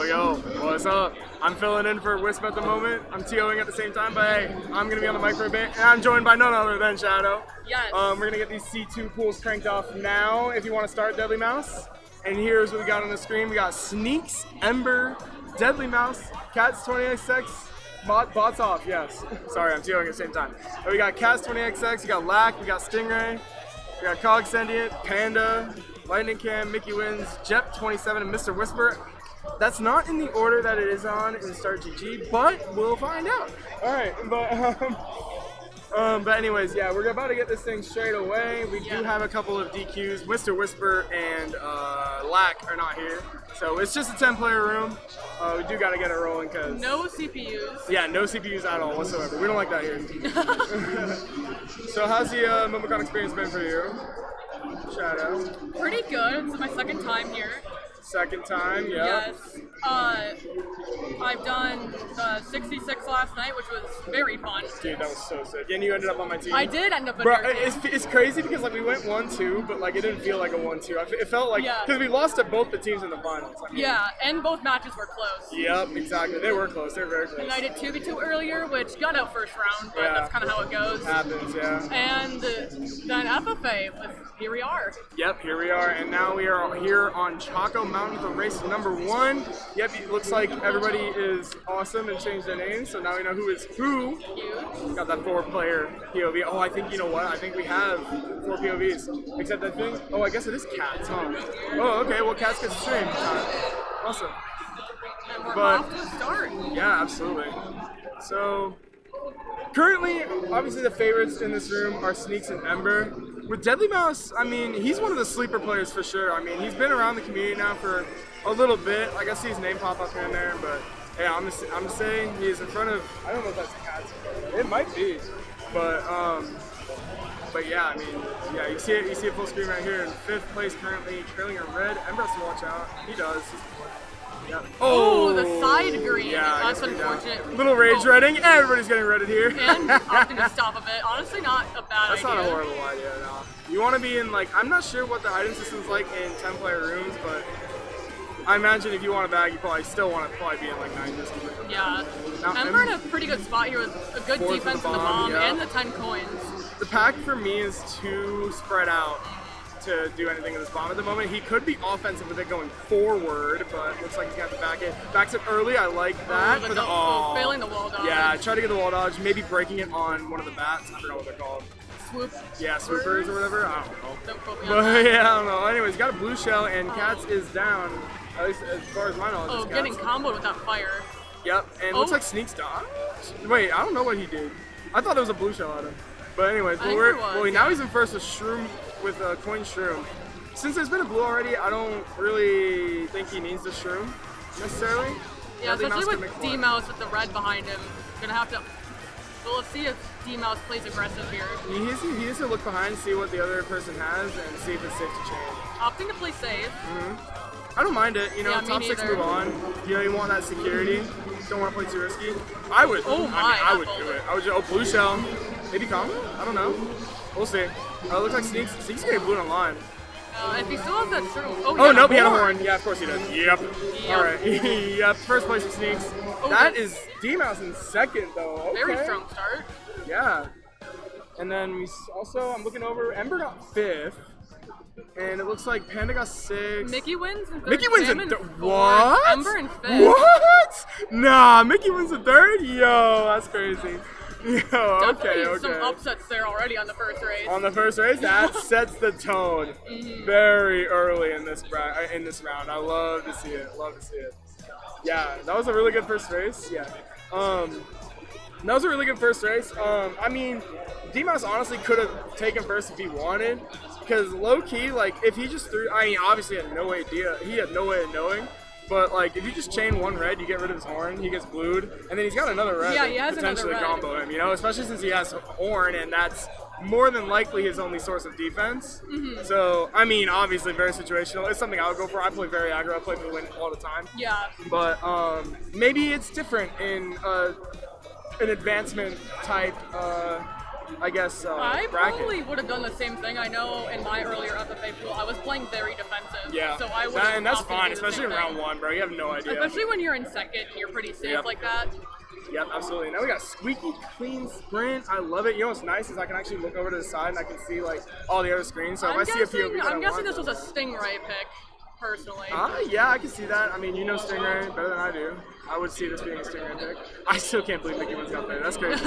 Yo, what's up? I'm filling in for Wisp at the moment. I'm TOing at the same time, but hey, I'm gonna be on the mic for a bit, and I'm joined by none other than Shadow. Yes. We're gonna get these C2 pools cranked off now if you want to start DeadlyMouse. And here's what we got on the screen. We got Sneaks, Ember, DeadlyMouse, Cats20XX, bots off, yes. Sorry, I'm TOing at the same time. But we got Cats20XX, we got Lack, we got Stingray, we got CogSentinel, PXnda, LightningCam, Mickywinz, Jep27, and Mr. Whisper. That's not in the order that it is on in Start GG, but we'll find out. All right, but anyways, yeah, we're about to get this thing straight away. We do have a couple of DQs. Mr. Whisper and Lack are not here, so it's just a 10-player room. We do got to get it rolling because no CPUs. Yeah, no CPUs at all whatsoever. We don't like that here. So how's the Momocon experience been for you, Shadow? Pretty good. It's my second time here. Second time, yeah. Yes. I've done 66 last night, which was very fun. Dude, that was so sick. And you ended up on my team. I did end up on Bro, your team. it's crazy because like we went 1-2, but like it didn't feel like a 1-2. It felt like because we lost to both the teams in the finals. I mean, yeah, and both matches were close. Yep, exactly. They were close. They were very close. And I did 2v2 earlier, which got out first round, but that's kind of how it goes. Happens, yeah. And then FFA, here we are. Yep, here we are, and now we are here on Chaco Mountain for race number 1. Yep, it looks like everybody is awesome and changed their names, so now we know who is who. Huge. Got that 4-player POV. Oh, I think, you know what? I think we have 4 POVs. Except I think, oh, I guess it is Cats, huh? Oh, okay, well, Cats gets stream time. Awesome. And we're off to the start. Yeah, absolutely. So, currently, obviously the favorites in this room are Sneaks and Ember. With DeadlyMouse, I mean, he's one of the sleeper players for sure. I mean, he's been around the community now for a little bit. Like, I see his name pop up here and there, but yeah, I'm gonna say he's in front of, I don't know if that's Cats. It might be, but yeah, I mean, yeah, you see it full screen right here in 5th place currently, trailing in red. Ember has to watch out. He does. Yeah. Oh, the side green. Yeah, that's unfortunate. Little rage redding. Everybody's getting redded here. And opting to stop a bit. Honestly, not a bad That's idea. not a horrible idea, no. You want to be in, like, I'm not sure what the item system's like in 10-player rooms, but I imagine if you want a bag, you probably still want to be in, like, 9 just to get the Yeah. Now, Ember in a pretty good spot here with a good defense in the bomb and the 10 coins. The pack for me is too spread out to do anything in this bomb at the moment. He could be offensive with it going forward, but looks like he's got to back it. Backs it early, I like that. Failing the wall dodge. Yeah, try to get the wall dodge, maybe breaking it on one of the bats. I forgot what they're called. Swoop. Yeah, swoopers or whatever. I don't know. Don't quote me on But that. yeah, I don't know. Anyways, got a blue shell and Cats is down. At least as far as my knowledge. Oh, getting comboed with that fire. Yep, and looks like Sneaks dodged. Wait, I don't know what he did. I thought there was a blue shell at him. But anyways, now he's in first with Shroom, with Coin Shroom. Since there's been a blue already, I don't really think he needs the Shroom necessarily. Yeah, especially with DeadlyMouse with the red behind him. Gonna have to. Well, let's see if DeadlyMouse plays aggressive here. He needs to look behind, see what the other person has, and see if it's safe to change. Opting to play safe. I don't mind it. You know, top 6 move on. You know, you want that security. Don't want to play too risky. I would. Oh my! I would do it. I would just blue shell. Maybe combo? I don't know. We'll see. Looks like Sneaks getting blue on line. If he still has that shroom. Oh, nope, he had a horn. Yeah, of course he does. Yep. Alright. Yep, first place for Sneaks. That is DeadlyMouse in second, though. Okay. Very strong start. Yeah. And then we also, I'm looking over, Ember got 5th. And it looks like PXnda got 6th. Mickywinz in 3rd. Mickywinz in 3rd? What? Ember in 5th. What? Nah, Mickywinz in 3rd? Yo, that's crazy. Yo, Definitely some upsets there already on the first race. On the first race, that sets the tone very early in this round. I love to see it. Love to see it. Yeah, that was a really good first race. Yeah. That was a really good first race. I mean, DeadlyMouse honestly could have taken first if he wanted, because low key, like if he just threw, I mean, obviously he had no idea. He had no way of knowing. But like, if you just chain one red, you get rid of his horn, he gets blued, and then he's got another red. Yeah, he has potentially another red. combo him, you know, especially since he has horn, and that's more than likely his only source of defense. So, I mean, obviously very situational. It's something I would go for. I play very aggro. I play for the win all the time. Yeah. But maybe it's different in an advancement type. I guess I bracket. probably would have done the same thing. I know in my earlier FFA pool, I was playing very defensive. Yeah. So I would. And that's fine, especially in round 1, bro. You have no idea. Especially when you're in second, you're pretty safe like that. Yep, absolutely. Now we got squeaky clean sprint. I love it. You know what's nice is I can actually look over to the side and I can see like all the other screens. So if I see a POV that I'm guessing this was a Stingray pick, personally. Yeah, I can see that. I mean, you know Stingray better than I do. I would see this being a Stingray pick. I still can't believe Mickywinz got there. That's crazy.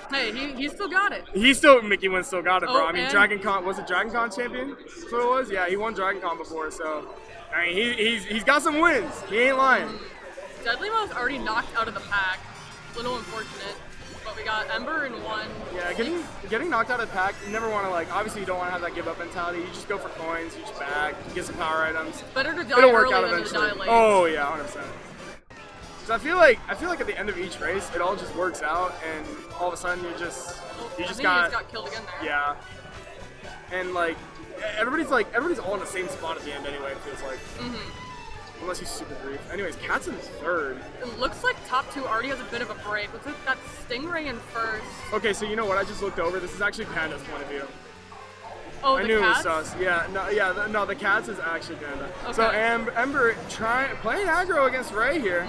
Hey, he still got it. Mickywinz still got it, bro. Oh, I mean, Dragon Con, was it Dragon Con champion? That's what it was? Yeah, he won Dragon Con before, so. I mean, he's got some wins. He ain't lying. DeadlyMouse already knocked out of the pack. Little unfortunate. But we got Ember in 1. Yeah, getting knocked out of the pack, you never want to, like, obviously you don't want to have that give up mentality. You just go for coins, you just bag, you get some power items. Better to die It'll work early out than eventually. to die late. Oh yeah, 100%. So I feel like at the end of each race, it all just works out, and all of a sudden you just got killed again there. Yeah. And like everybody's all in the same spot at the end anyway. It feels like. Unless he's super brief. Anyways, Cat's in 3rd. It looks like top 2 already has a bit of a break. Looks like that Stingray in 1st. Okay, so you know what? I just looked over. This is actually Panda's point of view. Oh, I the knew Cats? it was sus. Yeah, no, the Cats is actually Panda. Okay. So Ember playing aggro against Ray here,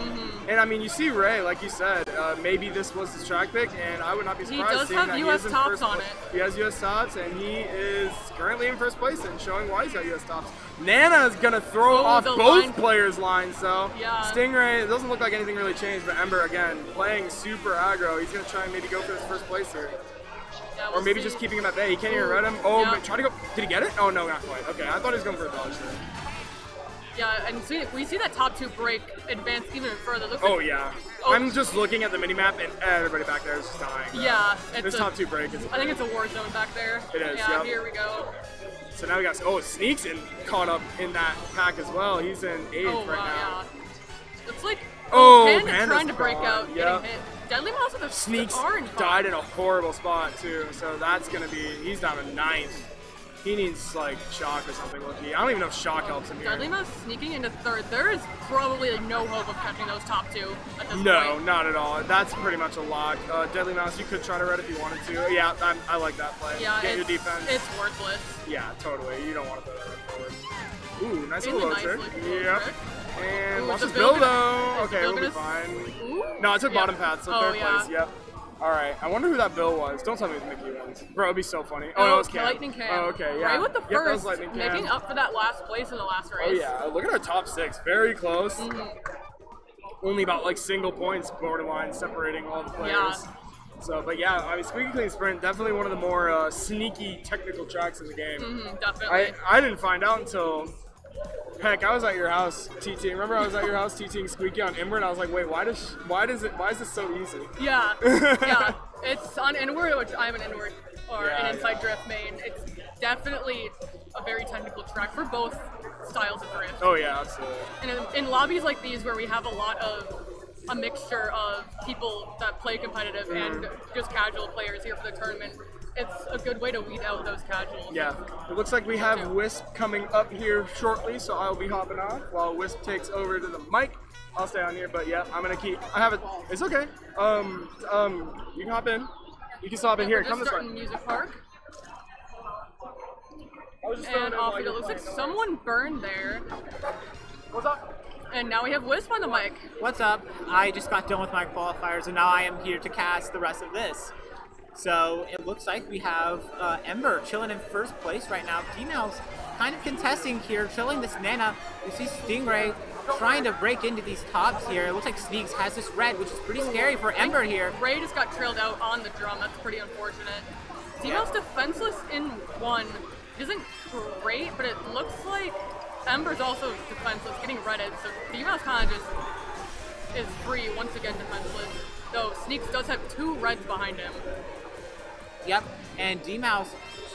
and I mean you see Ray, like you said, maybe this was his track pick, and I would not be surprised. He does seeing have that US he is tops on it. He has US tops, and he is currently in 1st place and showing why he's got US tops. Nana is gonna throw off both players' lines, so Stingray, it doesn't look like anything really changed, but Ember again playing super aggro. He's gonna try and maybe go for his 1st place here. Yeah, or maybe just keeping him at bay. He can't even read him. Oh, try to go. Did he get it? Oh, no, not quite. Okay, I thought he was going for a dodge there. Yeah, and we see that top 2 break advance even further. Yeah. I'm just looking at the minimap, and everybody back there is just dying. Bro. Yeah. This top 2 break is. I think it's a war zone back there. It is, Yeah, here we go. So now we got. Oh, Sneaks caught up in that pack as well. He's in 8th right now. Yeah. It's like. Panda's trying to break out, getting hit. DeadlyMouse with a Sneaks orange died in a horrible spot too, so that's gonna be. He's down to 9th. He needs like shock or something. I don't even know if shock helps him here. DeadlyMouse sneaking into 3rd. There is probably like, no hope of catching those top 2 at this point. No, not at all. That's pretty much a lock. DeadlyMouse, you could try to red if you wanted to. Yeah, I like that play. Yeah, Get your defense. It's worthless. Yeah, totally. You don't want to throw that red forward. Ooh, nice Really little trick. Yep. And watch this build though. Okay, we'll be fine. Ooh. No, it took bottom path, so 3rd place. Yep. Alright, I wonder who that Bill was. Don't tell me it was Mickywinz. Bro, it'd be so funny. Oh, no, it was Cam. LightningCam. Oh, okay, yeah. Right with the first, LightningCam. making up for that last place in the last race. Oh, yeah. Look at our top 6. Very close. Only about, like, single points borderline separating all the players. Yeah. So, but yeah, I mean, Squeaky Clean Sprint, definitely one of the more sneaky technical tracks in the game. Definitely. I didn't find out until... Heck, I was at your house, TT. Remember I was at your house TTing Squeaky on Ember, and I was like, wait, why is this so easy? Yeah, yeah. It's on inward, which I'm an inward or an inside drift main. It's definitely a very technical track for both styles of drift. Oh yeah, absolutely. And in lobbies like these where we have a mixture of people that play competitive and just casual players here for the tournament, it's a good way to weed out those casuals. Yeah, it looks like we have Wisp coming up here shortly, so I'll be hopping off while Wisp takes over to the mic. I'll stay on here, but yeah, I'm gonna keep. I have it. It's okay. You can hop in. You can stop in here. Come this way. Music Park. And off it looks like someone burned there. What's up? And now we have Wisp on the mic. What's up? I just got done with my qualifiers, and now I am here to cast the rest of this. So it looks like we have Ember chilling in 1st place right now. DeadlyMouse kind of contesting here, chilling this Nana. We see Stingray trying to break into these tops here. It looks like Sneaks has this red, which is pretty scary for Ember here. Ray just got trailed out on the drum. That's pretty unfortunate. DeadlyMouse defenseless in 1 isn't great, but it looks like Ember's also defenseless, getting redded. So DeadlyMouse kind of just is free once again defenseless. Though Sneaks does have 2 reds behind him. Yep, and DeadlyMouse,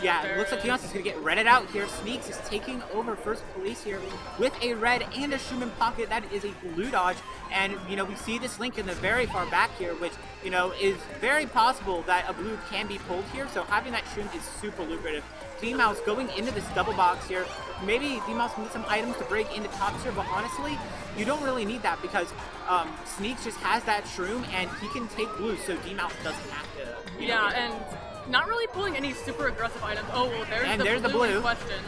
yeah, it looks like DeadlyMouse is going to get redded out here. Sneaks is taking over 1st place here with a red and a Schumann pocket. That is a blue dodge, and, you know, we see this link in the very far back here, which, you know, is very possible that a blue can be pulled here, so having that Schumann is super lucrative. DeadlyMouse going into this double box here. Maybe DeadlyMouse can get some items to break into tops here, but honestly, you don't really need that because Sneaks just has that shroom and he can take blue, so DeadlyMouse doesn't have to. Yeah, and not really pulling any super aggressive items. Oh, well, there's the blue in question.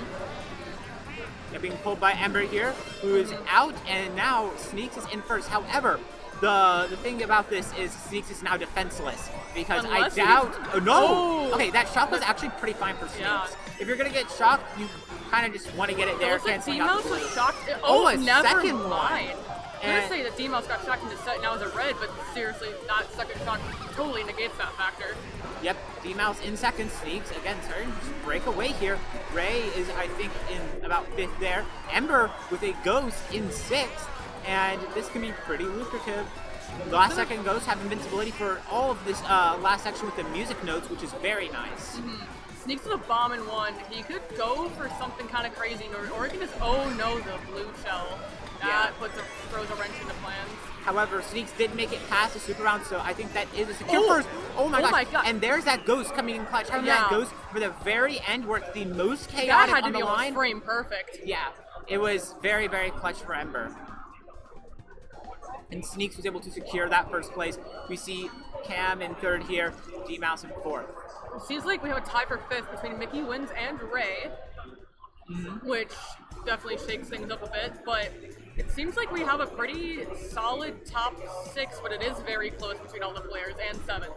They're being pulled by Ember here, who is out, and now Sneaks is in first. However, the thing about this is Sneaks is now defenseless because Unless I doubt. he- Oh no! Oh. Okay, that shock was actually pretty fine for Sneaks. Yeah. If you're gonna get shocked, you kind of just want to get it there. Looks like Canceling out DeadlyMouse the was blue. shocked. Oh, a never second one. mind. I'm And- gonna say that DeadlyMouse got shocked into set now as a red, but seriously, that second shock totally negates that factor. Yep, DeadlyMouse in second, Sneaks again starting to break away here. Ray is, I think, in about 5th there. Ember with a ghost in 6th, and this can be pretty lucrative. Last second ghosts have invincibility for all of this last section with the music notes, which is very nice. Sneaks with a bomb in 1. He could go for something kind of crazy, or he can just, oh no, the blue shell. That throws a wrench into plans. However, Sneaks did make it past the super round, so I think that is a secure Oh! first. Oh my, Oh my gosh. God. And there's that ghost coming in clutch. Having Yeah. that ghost for the very end where it's the most That chaotic had to on be the almost line. frame perfect. Yeah, it was very, very clutch for Ember. And Sneaks was able to secure that first place. We see Cam in 3rd here, DeadlyMouse in 4th. It seems like we have a tie for 5th between Mickywinz and Ray, which definitely shakes things up a bit, but it seems like we have a pretty solid top 6, but it is very close between all the players, and 7th.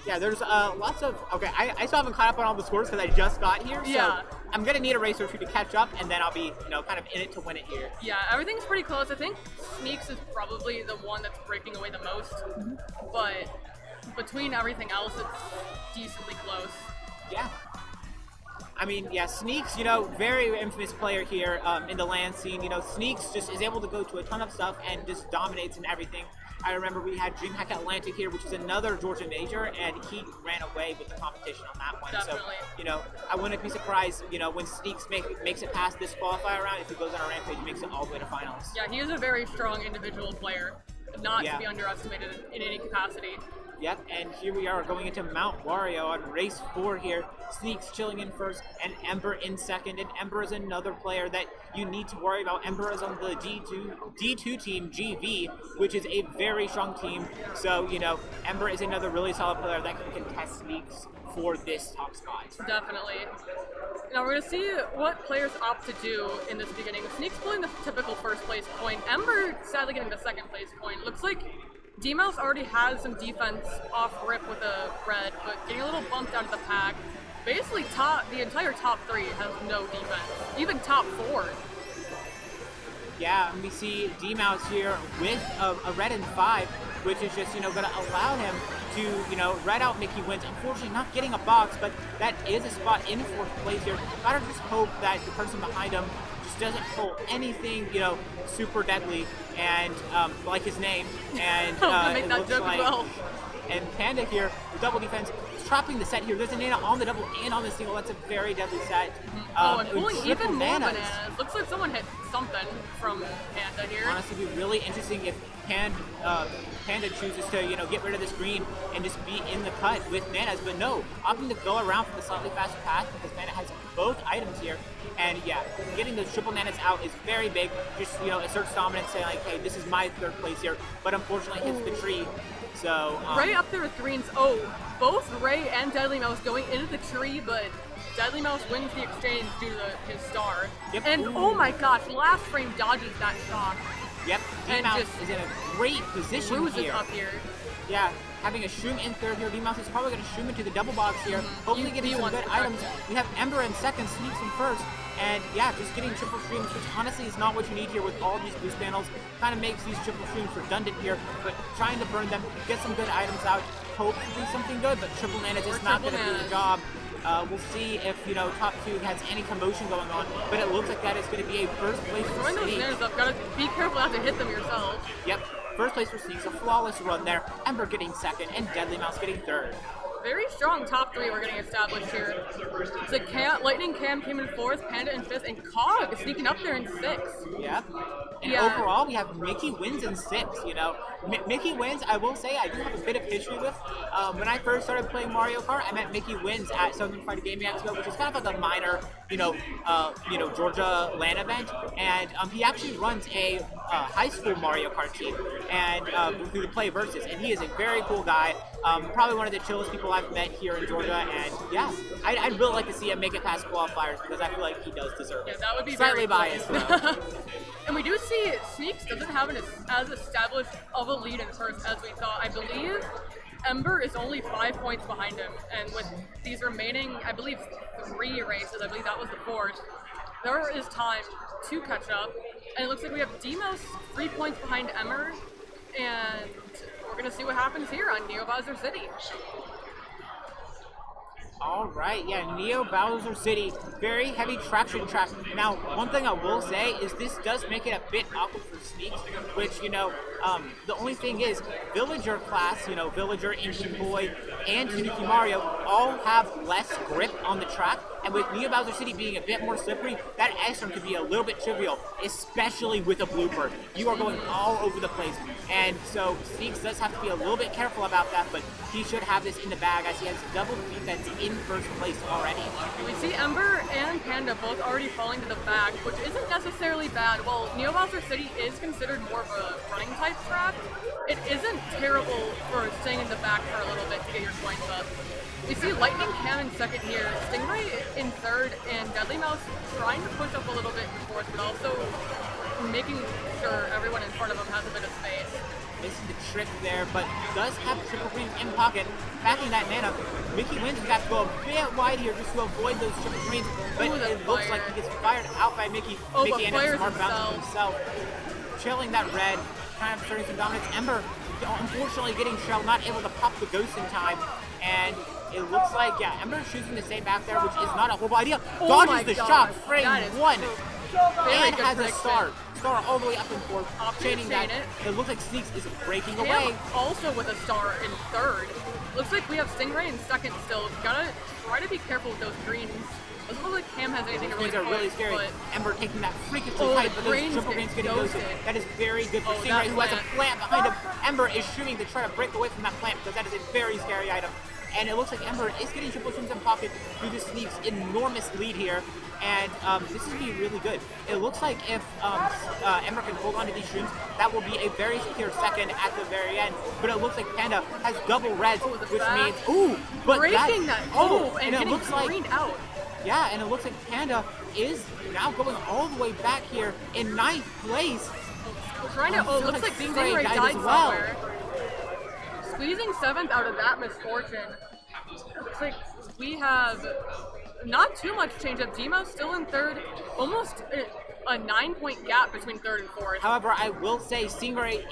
Yeah, there's lots of... Okay, I still haven't caught up on all the scores because I just got here, so Yeah. I'm going to need a race or two to catch up, and then I'll be, kind of in it to win it here. Yeah, everything's pretty close. I think Sneaks is probably the one that's breaking away the most, but between everything else, it's decently close. Yeah. I mean, yeah, Sneaks, very infamous player here in the LAN scene. Sneaks just is able to go to a ton of stuff and just dominates in everything. I remember we had DreamHack Atlantic here, which is another Georgia major, and he ran away with the competition on that one. Definitely. So, I wouldn't be surprised, when Sneaks makes it past this qualifier round, if he goes on a rampage, he makes it all the way to finals. Yeah, he is a very strong individual player, not Yeah. to be underestimated in any capacity. Yep, and here we are going into Mount Wario on race 4 here. Sneaks chilling in first, and Ember in second. And Ember is another player that you need to worry about. Ember is on the D2 team, GV, which is a very strong team. So, Ember is another really solid player that can contest Sneaks for this top spot. Definitely. Now we're going to see what players opt to do in this beginning. Sneaks pulling the typical first place point. Ember sadly getting the second place point. Looks like DeadlyMouse already has some defense off rip with a red, but getting a little bumped out of the pack. Basically, the entire top 3 has no defense. Even top 4. Yeah, and we see DeadlyMouse here with a red and 5, which is just, going to allow him to, red out Mickywinz. Unfortunately, not getting a box, but that is a spot in 4th place here. Gotta just hope that the person behind him just doesn't pull anything, super deadly and like his name. And Make it that looks joke like, as well. and Panda here, with double defense, is trapping the set here. There's a Nana on the double and on the single. That's a very deadly set. And pulling triple even more nanas. bananas. Looks like someone hit something from Panda here. Honestly, it'd be really interesting if Panda chooses to, get rid of this green and just be in the cut with nanas, but no, opting to go around for the slightly faster path because Panda has both items here. And yeah, getting those triple nanas out is very big. Just, asserts dominance, saying like, hey, this is my 3rd place here, but unfortunately hits the tree. So Ray up there with greens. Oh, both Ray and DeadlyMouse going into the tree, but DeadlyMouse wins the exchange due to his star. Yep. And oh my gosh, last frame dodges that shock. Yep, And DeadlyMouse just is in a great position Cruises here. up here. Yeah, having a Shroom in 3rd here. DeadlyMouse is probably going to Shroom into the double box here. Hopefully getting some wants good to protect items. it. We have Ember in 2nd, Sneaks in 1st. And yeah, just getting triple Shrooms, which honestly is not what you need here with all these boost panels. Kind of makes these triple Shrooms redundant here, but trying to burn them, get some good items out, hopefully something good, but triple nanas is not going to do the job. We'll see if, top 2 has any commotion going on, but it looks like that is going to be a first place for Throwing those Sneaks. nanas up, gotta be careful not to hit them yourself. Yep, first place for Sneaks, a flawless run there. Ember getting 2nd, and DeadlyMouse getting 3rd. Very strong top 3 we're getting established here. So LightningCam came in 4th, Panda in 5th, and Cog is sneaking up there in 6th. Yep. And Yeah. overall, we have Mickywinz in 6th, Mickywinz, I will say, I do have a bit of history with. When I first started playing Mario Kart, I met Mickywinz at Southern Friday Gaming Expo, which is kind of like a minor, Georgia LAN event. And he actually runs a high school Mario Kart team, and through the Play Versus. And he is a very cool guy. Probably one of the chillest people I've met here in Georgia, and yeah, I'd really like to see him make it past qualifiers because I feel like he does deserve it. Yeah, that would be slightly very biased though. And we do see Sneaks doesn't have as established of a lead in first as we thought. I believe Ember is only 5 points behind him, and with these remaining, I believe, 3 races, I believe that was the 4th, there is time to catch up. And it looks like we have DeadlyMouse 3 points behind Ember, and we're gonna see what happens here on Neo Bowser City. All right, yeah, Neo Bowser City, very heavy traction track. Now, one thing I will say is this does make it a bit awkward for Sneaks, which, you know, the only thing is, Villager class, you know, Villager, Ancient Boy, and Tanuki Mario all have less grip on the track, and with Neo Bowser City being a bit more slippery, that X-turn could be a little bit trivial, especially with a blooper. You are going all over the place, and so Sneaks does have to be a little bit careful about that, but he should have this in the bag as he has double defense in first place already. We see Ember and Panda both already falling to the back, which isn't necessarily bad. While Neo Bowser City is considered more of a running type track, it isn't terrible for staying in the back for a little bit to get your points up. We see LightningCam in second here, Stingray in third, and DeadlyMouse trying to push up a little bit in fourth, but also making sure everyone in front of him has a bit of space. Missing the trick there, but does have triple greens in pocket, backing that mana. Mickywinz has got to go a bit wide here just to avoid those triple greens, but it looks like he gets fired out by Mickey. Oh, Mickey but ends fires up smart bouncing himself. Chilling that red, kind of starting some dominance. Ember, unfortunately getting shelled, not able to pop the ghost in time, and it looks like, yeah, Ember choosing to stay back there, which is not a horrible idea. Dodges the shot, frame one, and has a star all the way up in fourth, chaining that. It looks like Sneaks is breaking away. Also with a star in third. Looks like we have Stingray in second still. Gotta try to be careful with those greens. Doesn't look like Cam has anything to really are really scary. Ember taking that freakishly tight, but those triple greens getting ghosted. That is very good for Stingray, who has a plant behind him. Ember is shooting to try to break away from that plant because that is a very scary item. And it looks like Ember is getting triple streams in pocket through the Sneaks' enormous lead here. And this is going to be really good. It looks like if Ember can hold on to these streams, that will be a very secure second at the very end. But it looks like Panda has double reds, which means, but breaking that, and it looks like green out. Yeah, and it looks like Panda is now going all the way back here in 9th place. Trying to, looks like Stingray died somewhere. Squeezing 7th out of that misfortune. Looks like we have not too much change up. DeadlyMouse still in third, almost a 9-point gap between third and fourth. However, I will say Stingray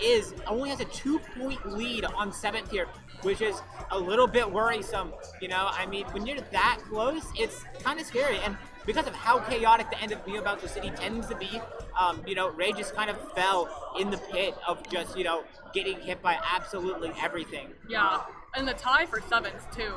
only has a 2-point lead on 7th here, which is a little bit worrisome. You know, I mean, when you're that close, it's kind of scary. And because of how chaotic the end of Neo Bowser City tends to be, you know, Ray just kind of fell in the pit of just, you know, getting hit by absolutely everything. Yeah, and the tie for 7th too.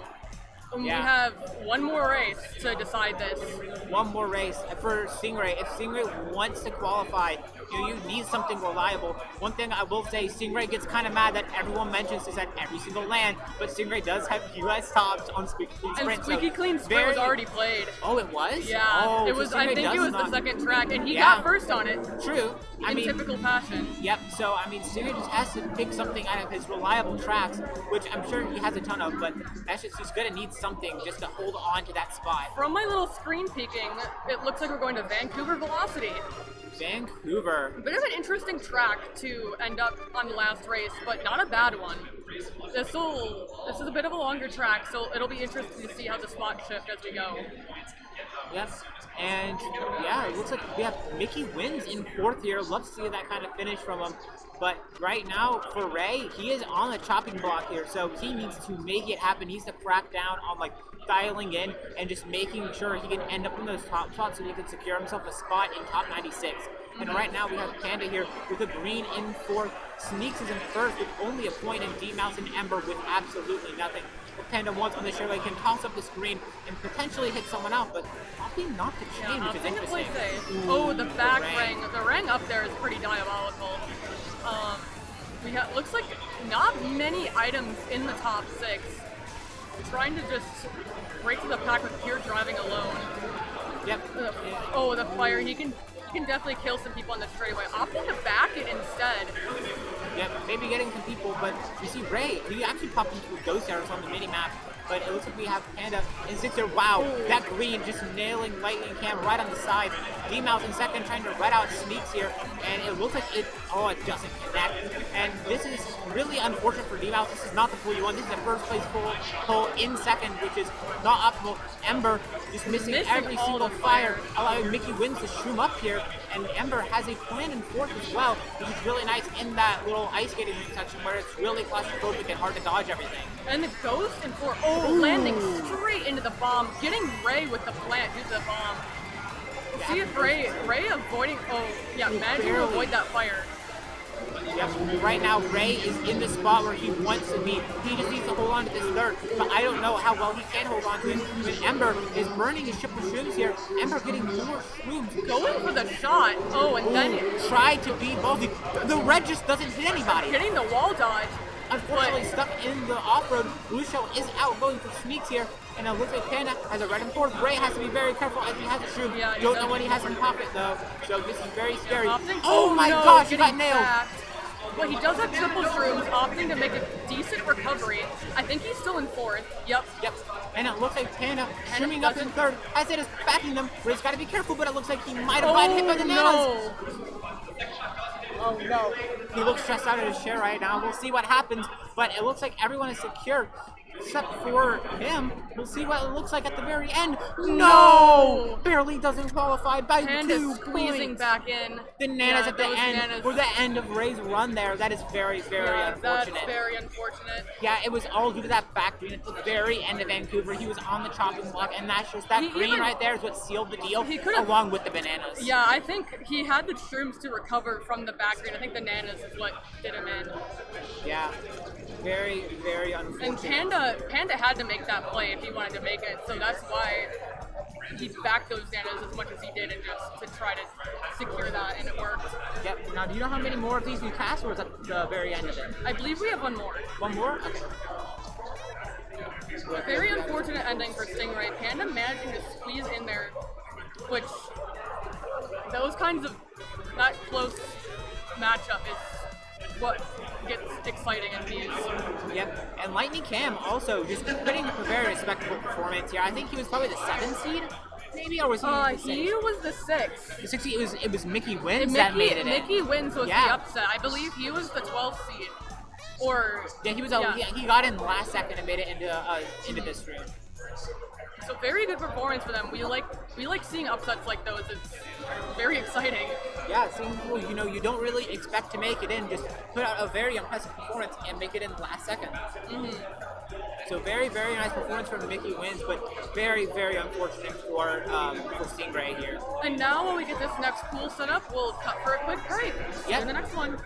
We have one more race to decide this. One more race for Stingray. If Stingray wants to qualify, you need something reliable. One thing I will say, Stingray gets kind of mad that everyone mentions this at every single LAN, but Stingray does have US tops on Squeaky Clean Sprint. And Squeaky Clean Sprint was already played. Oh, it was? Yeah, oh, it was. I think it was the second track, and he got first on it. True. In typical fashion. Yep, so I mean, Stingray just has to pick something out of his reliable tracks, which I'm sure he has a ton of, but that's just, he's gonna need something just to hold on to that spot. From my little screen peeking, it looks like we're going to Vancouver Velocity. Vancouver. A bit of an interesting track to end up on the last race, but not a bad one. This is a bit of a longer track, so it'll be interesting to see how the spot shift as we go. Yes, and yeah, it looks like we have Mickywinz in fourth here. Love to see that kind of finish from him. But right now, for Ray, he is on the chopping block here, so he needs to make it happen. He needs to crack down on, like, dialing in and just making sure he can end up in those top shots so he can secure himself a spot in top 96. And right now we have Panda here with a green in fourth. Sneaks is in first with only a point, and DeadlyMouse and Ember with absolutely nothing. What Panda wants on the Shadowww, he can toss up the screen and potentially hit someone out, but opting not to chain, which is interesting. Oh, the back ring. The ring up there is pretty diabolical. Looks like not many items in the top 6. Trying to just break to the pack with pure driving alone. Yep. Oh, the fire. He can definitely kill some people on the straightaway. Opting to back it instead. Yep, maybe getting some people, but you see Ray, he actually popped into a ghost arrows on the mini-map, but it looks like we have Panda in 6th. Wow, that green just nailing LightningCam right on the side. DeadlyMouse in 2nd trying to red out Sneaks here, and it looks like it doesn't connect. And this is really unfortunate for DeadlyMouse. This is not the pull you want. This is a first place pull in 2nd, which is not optimal. Ember just missing every single fire, allowing Mickywinz to shroom up here, and Ember has a plan in 4th as well, which is really nice in that little ice skating section where it's really claustrophobic and hard to dodge everything. And the ghost in 4, landing straight into the bomb, getting Ray with the plant due to the bomb. We'll see if Ray avoiding, managing to avoid that fire. Yep, right now Ray is in the spot where he wants to be. He just needs to hold on to this 3rd, but I don't know how well he can hold on to it. But Ember is burning his triple shrooms here. Ember getting more shrooms. Going for the shot. And then tried to be ballsy. The red just doesn't hit anybody. Getting the wall dodge. Unfortunately, stuck in the off-road. Blue Shell is out going for Sneaks here, and it looks like Panda has a red and 4th. Ray has to be very careful as he has a shroom. Yeah, don't know what he has in pocket though, so this is very scary. Oh my gosh, he got nailed. But he does have triple shrooms, opting to make a decent recovery. I think he's still in 4th. Yep. And it looks like Panda shrooming up in 3rd. As it is backing them. Ray's got to be careful, but it looks like he might have gotten hit by the nanos. Oh no. He looks stressed out of his chair right now. We'll see what happens, but it looks like everyone is secure except for him. We'll see what it looks like at the very end. No! Barely doesn't qualify by Panda 2 squeezing points. back in. The nanas at the end, or the end of Ray's run there. That is very, very unfortunate. That's very unfortunate. Yeah, it was all due to that back green at the very end of Vancouver. He was on the chopping block, and that's just that green right there is what sealed the deal, along with the bananas. Yeah, I think he had the shrooms to recover from the back green. I think the nanas is what did him in. Yeah, very, very unfortunate. And Panda had to make that play if he wanted to make it, so that's why he backed those nanas as much as he did, and just to try to secure that, and it worked. Yep. Now, do you know how many more of these we cast, or is that the very end of it? I believe we have one more. One more? Okay. A very unfortunate ending for Stingray. Panda managing to squeeze in there, which those kinds of that close matchup is what gets exciting in these. Yep, and LightningCam also just putting up a very respectable performance here. I think he was probably the 7th seed, maybe, or was he the 6th? He was the 6th. The 6th seed, it was Mickywinz that made it in. Mickywinz was the upset. I believe he was the 12th seed. Or yeah, he was. He got in last second and made it into this room. So very good performance for them. We like seeing upsets like those. It's very exciting. Yeah, it seems cool. You know, you don't really expect to make it in. Just put out a very impressive performance and make it in last second. So very, very nice performance from Mickywinz, but very, very unfortunate for Stingray here. And now when we get this next pool set up, we'll cut for a quick break. See you in the next one.